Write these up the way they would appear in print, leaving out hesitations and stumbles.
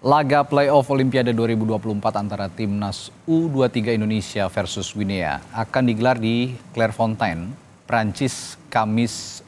Laga playoff Olimpiade 2024 antara timnas U23 Indonesia versus Guinea akan digelar di Clairefontaine, Prancis, Kamis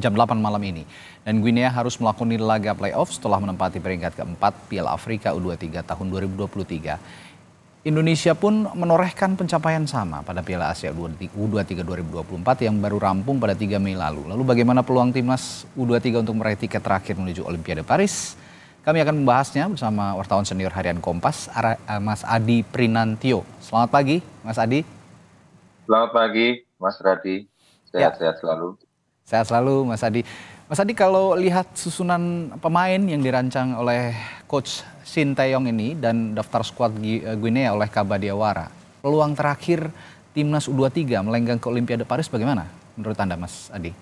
jam 8 malam ini. Dan Guinea harus melakoni laga playoff setelah menempati peringkat keempat Piala Afrika U23 tahun 2023. Indonesia pun menorehkan pencapaian sama pada Piala Asia U23 2024 yang baru rampung pada 3 Mei lalu. Lalu bagaimana peluang timnas U23 untuk meraih tiket terakhir menuju Olimpiade Paris? Kami akan membahasnya bersama wartawan senior harian Kompas, Mas Adi Prinantio. Selamat pagi, Mas Adi. Selamat pagi, Mas Radi. Sehat-sehat selalu. Sehat selalu, Mas Adi. Mas Adi, kalau lihat susunan pemain yang dirancang oleh Coach Sinteyong ini dan daftar skuad Guinea oleh Kaba Diawara, peluang terakhir timnas U23 melenggang ke Olimpiade Paris bagaimana menurut Anda, Mas Adi?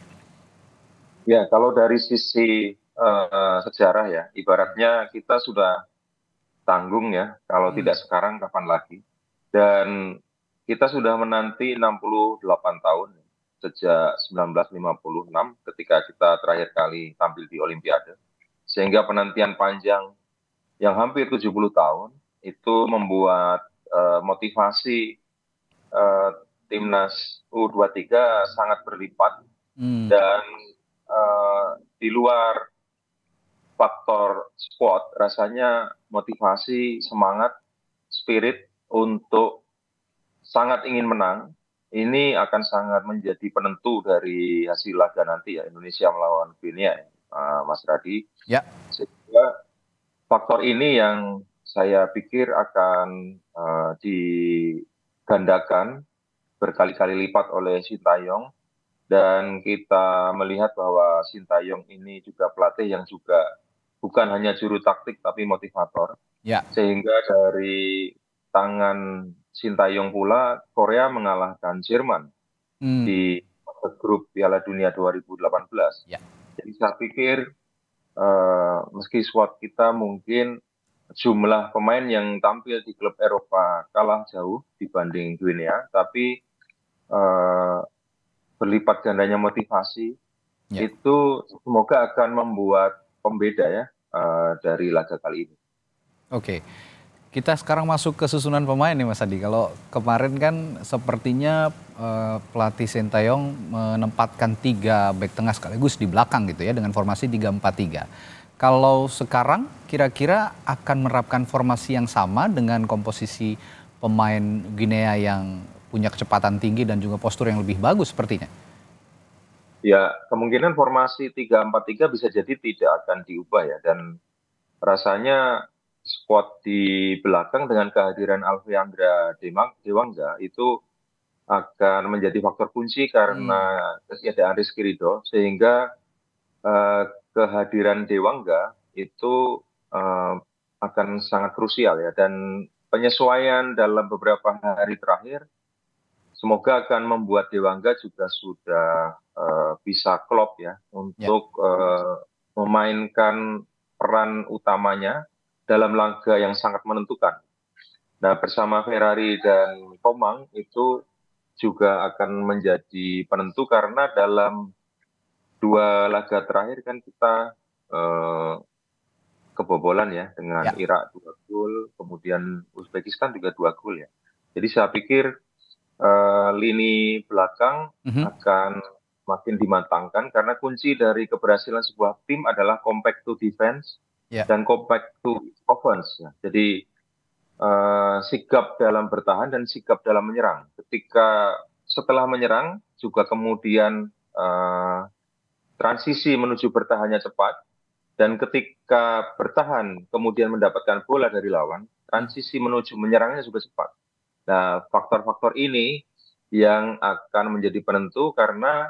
Ya, kalau dari sisi sejarah ya, ibaratnya kita sudah tanggung ya, kalau tidak sekarang kapan lagi. Dan kita sudah menanti 68 tahun sejak 1956 ketika kita terakhir kali tampil di Olimpiade. Sehingga penantian panjang yang hampir 70 tahun itu membuat motivasi timnas U23 sangat berlipat. Dan di luar faktor squad, rasanya motivasi, semangat, spirit untuk sangat ingin menang, ini akan sangat menjadi penentu dari hasil laga nanti ya, Indonesia melawan Guinea, Mas Radi. Ya. Sehingga faktor ini yang saya pikir akan digandakan berkali-kali lipat oleh Sintayong. Dan kita melihat bahwa Sintayong ini juga pelatih yang juga bukan hanya juru taktik tapi motivator. Ya. Sehingga dari tangan Sintayong pula Korea mengalahkan Jerman di grup Piala Dunia 2018. Ya. Jadi saya pikir meski squad kita mungkin jumlah pemain yang tampil di klub Eropa kalah jauh dibanding Guinea, tapi berlipat gandanya motivasi itu semoga akan membuat pembeda ya dari laga kali ini. Oke, kita sekarang masuk ke susunan pemain nih Mas Adi. Kalau kemarin kan sepertinya pelatih Sintayong menempatkan 3 bek tengah sekaligus di belakang gitu ya dengan formasi 3-4-3. Kalau sekarang kira-kira akan menerapkan formasi yang sama dengan komposisi pemain Guinea yang punya kecepatan tinggi dan juga postur yang lebih bagus sepertinya. Ya, kemungkinan formasi 3-4-3 bisa jadi tidak akan diubah ya. Dan rasanya squad di belakang dengan kehadiran Alfeandra Dewangga itu akan menjadi faktor kunci karena ketiadaan Rizky Ridho. Sehingga kehadiran Dewangga itu akan sangat krusial ya. Dan penyesuaian dalam beberapa hari terakhir semoga akan membuat Dewangga juga sudah bisa klop ya untuk memainkan peran utamanya dalam laga yang sangat menentukan. Nah, bersama Ferrari dan Komang itu juga akan menjadi penentu karena dalam 2 laga terakhir kan kita kebobolan ya dengan Irak 2 gol, kemudian Uzbekistan juga 2 gol ya. Jadi saya pikir lini belakang akan makin dimatangkan karena kunci dari keberhasilan sebuah tim adalah compact to defense dan compact to offense. Jadi sigap dalam bertahan dan sigap dalam menyerang. Ketika setelah menyerang juga kemudian transisi menuju bertahannya cepat, dan ketika bertahan kemudian mendapatkan bola dari lawan, transisi menuju menyerangnya juga cepat. Nah, faktor-faktor ini yang akan menjadi penentu karena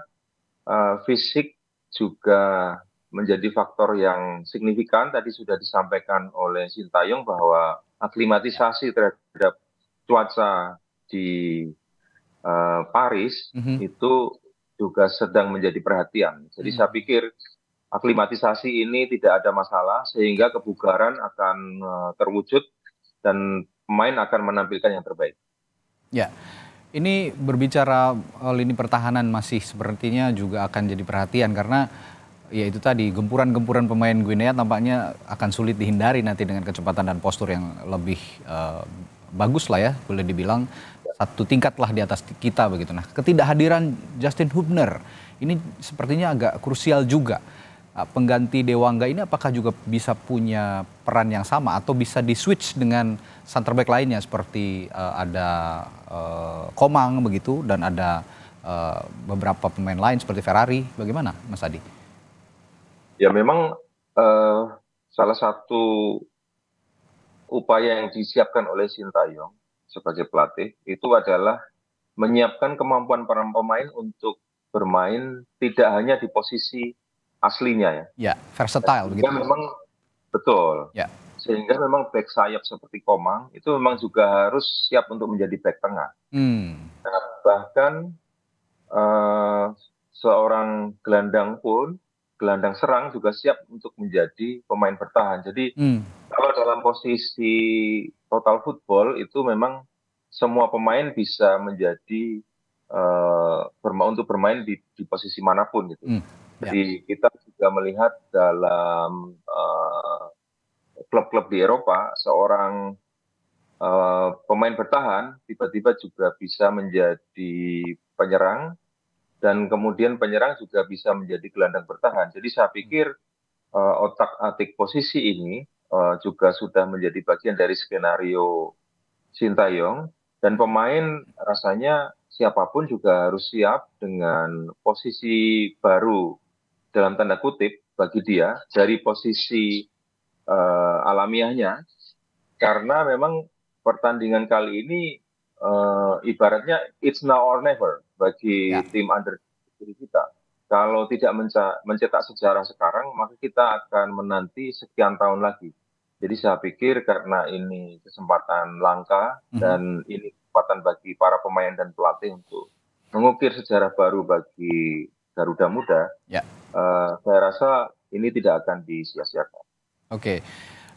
fisik juga menjadi faktor yang signifikan. Tadi sudah disampaikan oleh Sintayong bahwa aklimatisasi terhadap cuaca di Paris itu juga sedang menjadi perhatian. Jadi saya pikir aklimatisasi ini tidak ada masalah sehingga kebugaran akan terwujud dan pemain akan menampilkan yang terbaik. Ya, ini berbicara lini pertahanan masih sepertinya juga akan jadi perhatian karena Ya itu tadi, gempuran-gempuran pemain Guinea tampaknya akan sulit dihindari nanti dengan kecepatan dan postur yang lebih bagus lah ya, boleh dibilang satu tingkat lah di atas kita begitu. Nah, ketidakhadiran Justin Hubner ini sepertinya agak krusial juga. Pengganti Dewangga ini apakah juga bisa punya peran yang sama atau bisa di-switch dengan center back lainnya seperti ada Komang begitu dan ada beberapa pemain lain seperti Ferrari, bagaimana Mas Adi? Ya memang salah satu upaya yang disiapkan oleh Sintayong sebagai pelatih itu adalah menyiapkan kemampuan para pemain untuk bermain tidak hanya di posisi aslinya ya. Ya, versatile Sehingga begitu. memang betul. Ya. Sehingga memang back sayap seperti Komang itu memang juga harus siap untuk menjadi back tengah. Hmm. Nah, bahkan eh, seorang gelandang serang juga siap untuk menjadi pemain bertahan. Jadi Hmm. kalau dalam posisi total football itu memang semua pemain bisa menjadi untuk bermain di posisi manapun gitu. Hmm. Ya. Jadi kita juga melihat dalam klub-klub di Eropa seorang pemain bertahan tiba-tiba juga bisa menjadi penyerang dan kemudian penyerang juga bisa menjadi gelandang bertahan. Jadi saya pikir otak-atik posisi ini juga sudah menjadi bagian dari skenario Sintayong dan pemain rasanya siapapun juga harus siap dengan posisi baru dalam tanda kutip bagi dia dari posisi alamiahnya karena memang pertandingan kali ini ibaratnya it's now or never Ya. bagi tim under kita. Kalau tidak mencetak sejarah sekarang, maka kita akan menanti sekian tahun lagi. Jadi saya pikir karena ini kesempatan langka Mhm. dan ini kesempatan bagi para pemain dan pelatih untuk mengukir sejarah baru bagi Garuda Muda, Ya. saya rasa ini tidak akan disia-siakan. Oke.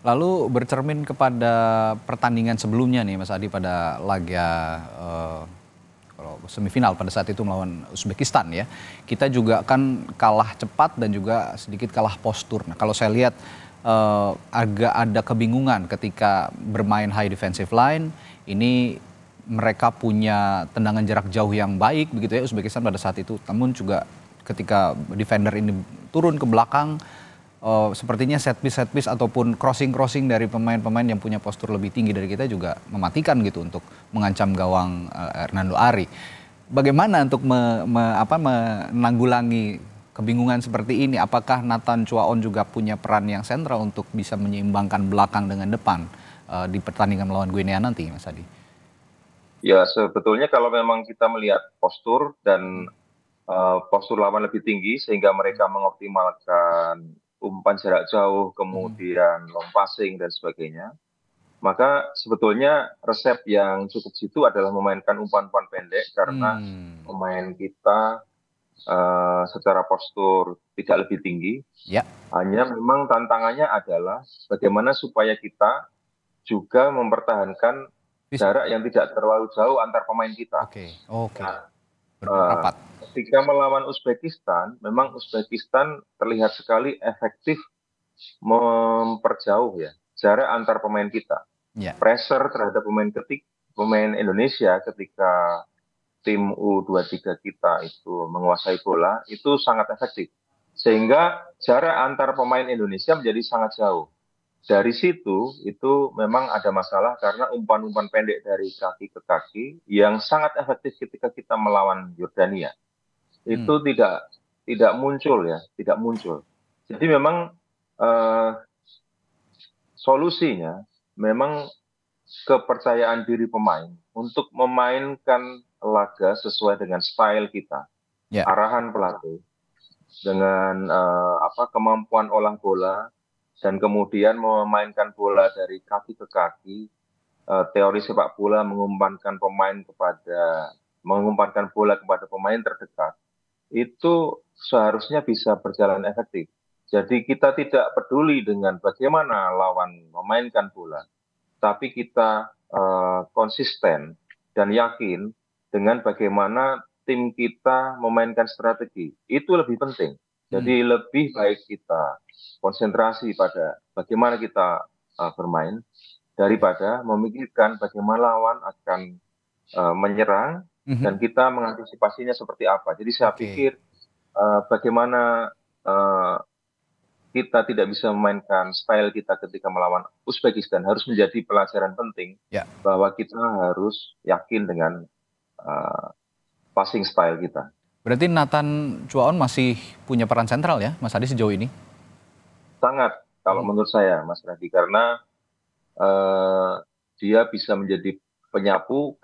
Lalu bercermin kepada pertandingan sebelumnya nih Mas Adi pada laga kalau semifinal pada saat itu melawan Uzbekistan ya. Kita juga kan kalah cepat dan juga sedikit kalah postur. Nah, kalau saya lihat agak ada kebingungan ketika bermain high defensive line. Ini mereka punya tendangan jarak jauh yang baik begitu ya Uzbekistan pada saat itu. Namun juga ketika defender ini turun ke belakang sepertinya set piece ataupun crossing dari pemain-pemain yang punya postur lebih tinggi dari kita juga mematikan gitu untuk mengancam gawang Hernando Ari. Bagaimana untuk menanggulangi kebingungan seperti ini? Apakah Nathan Chuaon juga punya peran yang sentral untuk bisa menyeimbangkan belakang dengan depan di pertandingan melawan Guinea nanti, Mas Adi? Ya, sebetulnya kalau memang kita melihat postur dan postur lawan lebih tinggi sehingga mereka mengoptimalkan umpan jarak jauh, kemudian long passing dan sebagainya. Maka sebetulnya resep yang cukup jitu adalah memainkan umpan-umpan pendek karena pemain kita secara postur tidak lebih tinggi. Ya. Hanya memang tantangannya adalah bagaimana supaya kita juga mempertahankan jarak yang tidak terlalu jauh antar pemain kita. Oke. Nah, Bermain rapat. ketika melawan Uzbekistan, memang Uzbekistan terlihat sekali efektif memperjauh ya jarak antar pemain kita. Ya. Pressure terhadap pemain Indonesia ketika tim U23 kita itu menguasai bola itu sangat efektif. Sehingga jarak antar pemain Indonesia menjadi sangat jauh. Dari situ itu memang ada masalah karena umpan-umpan pendek dari kaki ke kaki yang sangat efektif ketika kita melawan Yordania itu tidak muncul ya, tidak muncul. Jadi memang solusinya memang kepercayaan diri pemain untuk memainkan laga sesuai dengan style kita, Ya. arahan pelatih dengan kemampuan olah bola dan kemudian memainkan bola dari kaki ke kaki. Teori sepak bola mengumpankan bola kepada pemain terdekat itu seharusnya bisa berjalan efektif. Jadi kita tidak peduli dengan bagaimana lawan memainkan bola, tapi kita konsisten dan yakin dengan bagaimana tim kita memainkan strategi. Itu lebih penting. Jadi lebih baik kita konsentrasi pada bagaimana kita bermain daripada memikirkan bagaimana lawan akan menyerang dan kita mengantisipasinya seperti apa. Jadi saya Oke. pikir bagaimana kita tidak bisa memainkan style kita ketika melawan Uzbekistan harus menjadi pelajaran penting Ya. bahwa kita harus yakin dengan passing style kita. Berarti Nathan Chuaon masih punya peran sentral ya, Mas Adi sejauh ini? Sangat, kalau menurut saya, Mas Radhi, karena dia bisa menjadi penyapu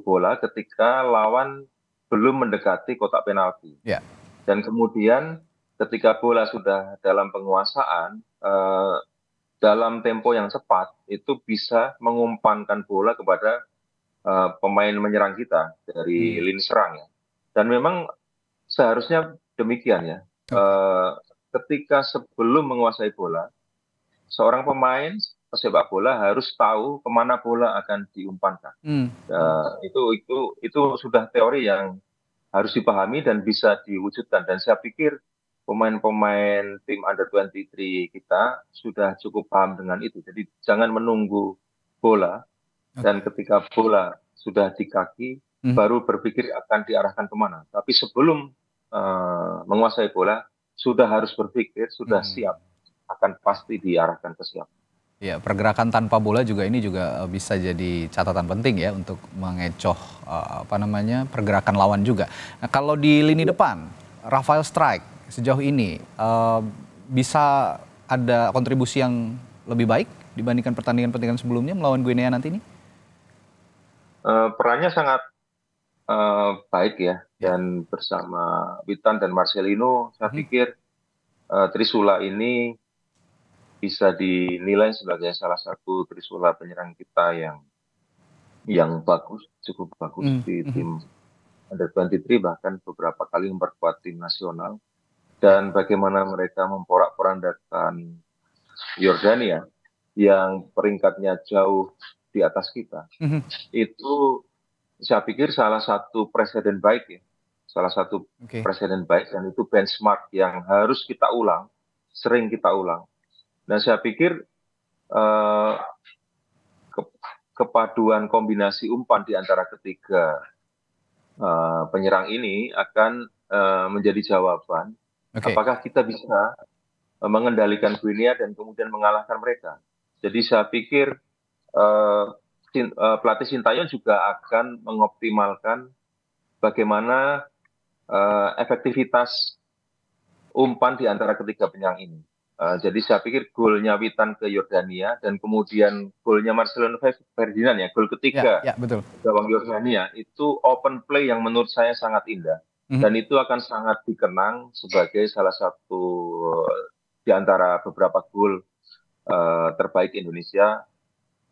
bola ketika lawan belum mendekati kotak penalti. Ya. Dan kemudian ketika bola sudah dalam penguasaan, dalam tempo yang cepat, itu bisa mengumpankan bola kepada pemain menyerang kita dari lini serang ya. Dan memang seharusnya demikian ya. Ketika sebelum menguasai bola, seorang pemain pesepak bola harus tahu kemana bola akan diumpankan. Itu sudah teori yang harus dipahami dan bisa diwujudkan. Dan saya pikir pemain-pemain tim Under-23 kita sudah cukup paham dengan itu. Jadi jangan menunggu bola dan ketika bola sudah di kaki baru berpikir akan diarahkan kemana. Tapi sebelum menguasai bola sudah harus berpikir, sudah siap akan pasti diarahkan ke siapa. Ya, pergerakan tanpa bola juga ini juga bisa jadi catatan penting ya untuk mengecoh pergerakan lawan juga. Nah, kalau di lini depan, Rafael Strike sejauh ini bisa ada kontribusi yang lebih baik dibandingkan pertandingan-pertandingan sebelumnya melawan Guinea nanti ini? Perannya sangat baik ya, dan bersama Witan dan Marcelino, saya pikir Trisula ini bisa dinilai sebagai salah satu Trisula penyerang kita yang bagus, cukup bagus di tim Under-23, bahkan beberapa kali memperkuat tim nasional. Dan bagaimana mereka memporak-porandakan Yordania yang peringkatnya jauh di atas kita, itu saya pikir salah satu presiden baik ya, presiden baik, dan itu benchmark yang harus kita ulang, sering kita ulang. Dan saya pikir kepaduan kombinasi umpan di antara ketiga penyerang ini akan menjadi jawaban apakah kita bisa mengendalikan Guinea dan kemudian mengalahkan mereka. Jadi saya pikir pelatih Sintayong juga akan mengoptimalkan bagaimana efektivitas umpan di antara ketiga penyerang ini. Jadi saya pikir golnya Witan ke Yordania dan kemudian golnya Marcelino Ferdinand ya, gol ketiga gawang Yordania, itu open play yang menurut saya sangat indah. Dan itu akan sangat dikenang sebagai salah satu di antara beberapa gol terbaik Indonesia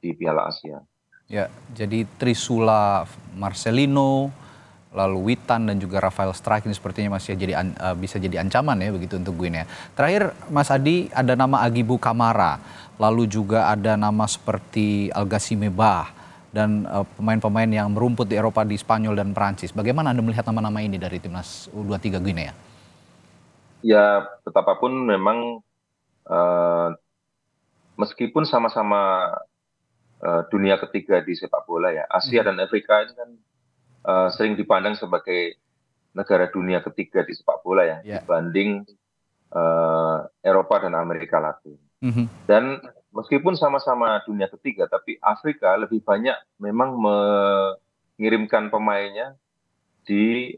di Piala Asia. Ya, jadi Trisula Marcelino, lalu Witan dan juga Rafael Strike ini sepertinya masih bisa jadi ancaman ya begitu untuk Guinea. Terakhir Mas Adi, ada nama Agibu Kamara, lalu juga ada nama seperti Algasime Bah dan pemain-pemain yang merumput di Eropa, di Spanyol dan Perancis. Bagaimana Anda melihat nama-nama ini dari timnas U23 Guinea? Ya, betapapun memang meskipun sama-sama dunia ketiga di sepak bola ya, Asia dan Afrika ini kan sering dipandang sebagai negara dunia ketiga di sepak bola ya, dibanding Eropa dan Amerika Latin. Dan meskipun sama-sama dunia ketiga, tapi Afrika lebih banyak memang mengirimkan pemainnya di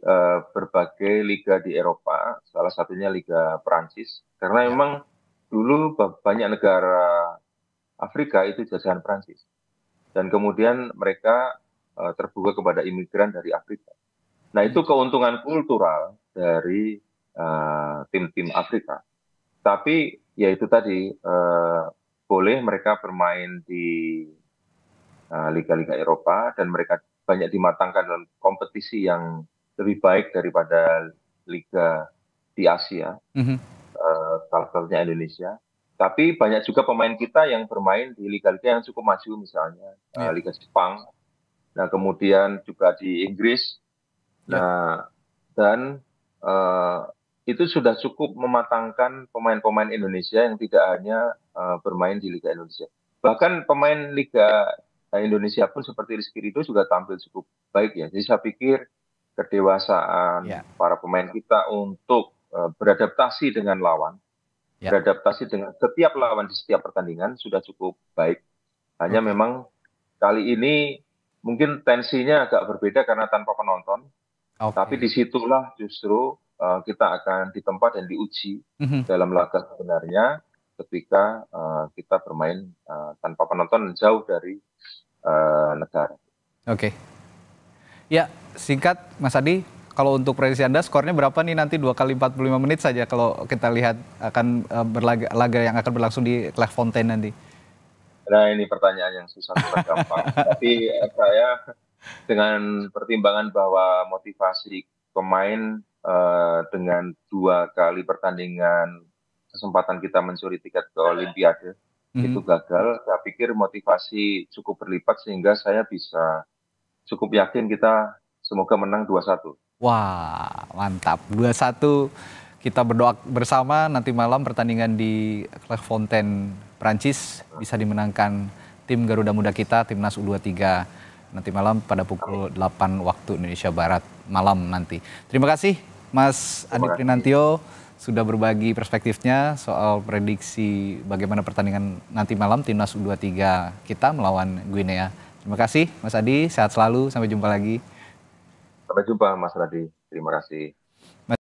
berbagai liga di Eropa, salah satunya Liga Perancis, karena memang dulu banyak negara Afrika itu jajahan Perancis. Dan kemudian mereka terbuka kepada imigran dari Afrika. Nah, itu keuntungan kultural dari tim-tim Afrika. Tapi ya itu tadi, boleh mereka bermain di liga-liga Eropa dan mereka banyak dimatangkan dalam kompetisi yang lebih baik daripada liga di Asia, salah satunya Indonesia. Tapi banyak juga pemain kita yang bermain di liga-liga yang cukup maju, misalnya Liga Jepang, nah kemudian juga di Inggris, nah dan itu sudah cukup mematangkan pemain-pemain Indonesia yang tidak hanya bermain di Liga Indonesia. Bahkan pemain Liga Indonesia pun seperti Rizky Ridho juga tampil cukup baik ya. Jadi saya pikir kedewasaan Ya, para pemain kita untuk beradaptasi dengan lawan, ya, beradaptasi dengan setiap lawan di setiap pertandingan sudah cukup baik. Hanya oke, memang kali ini mungkin tensinya agak berbeda karena tanpa penonton. Tapi oke. disitulah justru kita akan ditempa dan diuji Mhm. dalam laga sebenarnya ketika kita bermain tanpa penonton jauh dari negara. Oke. Ya, singkat Mas Adi, kalau untuk prediksi Anda skornya berapa nih nanti 2 kali 45 menit saja kalau kita lihat akan berlaga laga yang akan berlangsung di Clairefontaine nanti? Nah ini pertanyaan yang susah tebak gampang. Tapi saya dengan pertimbangan bahwa motivasi pemain dengan 2 kali pertandingan kesempatan kita mencuri tiket ke Olimpiade itu Mhm. gagal, saya pikir motivasi cukup berlipat sehingga saya bisa cukup yakin kita semoga menang 2-1. Wah, mantap. 2-1 kita berdoa bersama nanti malam pertandingan di Clairefontaine, Prancis bisa dimenangkan tim Garuda Muda kita, Timnas U23 nanti malam pada Amin. pukul 8 waktu Indonesia Barat malam nanti. Terima kasih Mas Terima Adi kasih. Prinantio sudah berbagi perspektifnya soal prediksi bagaimana pertandingan nanti malam Timnas U23 kita melawan Guinea. Terima kasih Mas Adi, sehat selalu, sampai jumpa lagi. Sampai jumpa Mas Radi. Terima kasih.